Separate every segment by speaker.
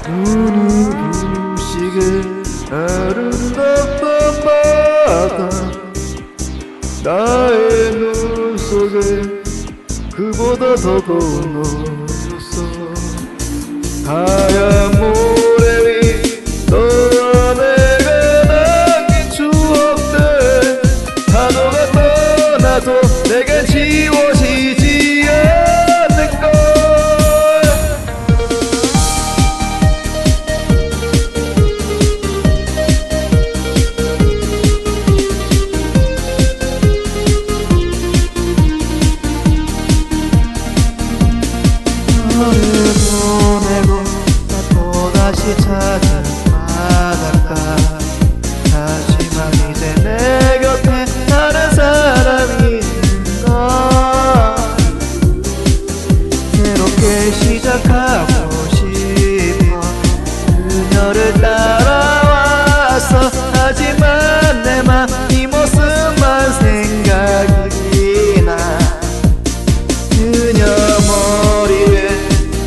Speaker 1: 눈이 부시게 아름답던 바다 나의 눈 속에 그보다 더 고운 너였어. 하얀 모래 위 너와 내가 남긴 추억들 파도가 떠나도 내겐 지워지지 않을걸. 너를 보내고 나 또다시 찾은 바닷가. 하지만 이제 내 곁에 다른 사람이 있는 걸 새롭게 시작하고 싶어. 그녀를 따라왔어. 하지만 내 맘 이 모습만 생각이 나. 그녀 머리에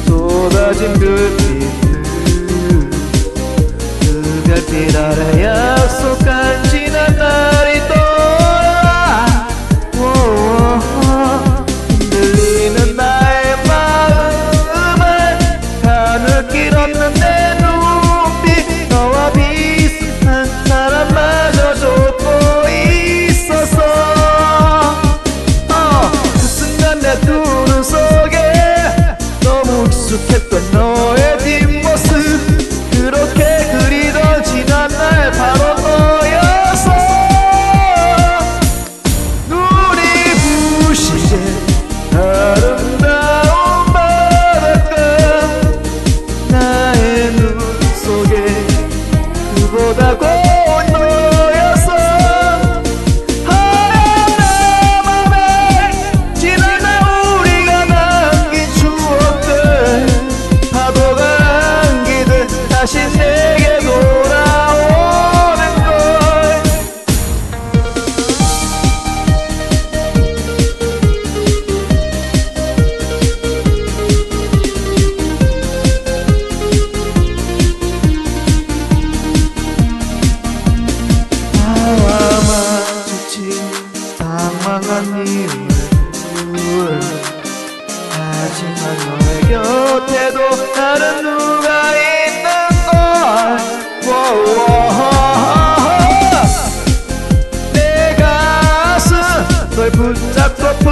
Speaker 1: 쏟아진 별빛들 그 별빛 아래 약속한 지난 날이 떠올라. 흔들리는 나의 마음을 가늘길 없는 내 눈빛 너와 비슷한 사람마저 쫓고 있었어. 그 순간 내 두 눈 속에 너무 익숙했던 너의 뒷모습 그렇게 그리던 지난 날 바로 너였어. 눈이 부시게 아름다운 바닷가 나의 눈 속에 그보다 고운 너였어. 하얀 내 맘에 지난 날 우리가 남긴 추억들 파도가 안기듯 다시 내게 돌아오는 걸. 나와 마주친 방황한 이유를 하지만 너의 곁에도 다른 누가 있는 걸. 내 가슴 널 붙잡고픈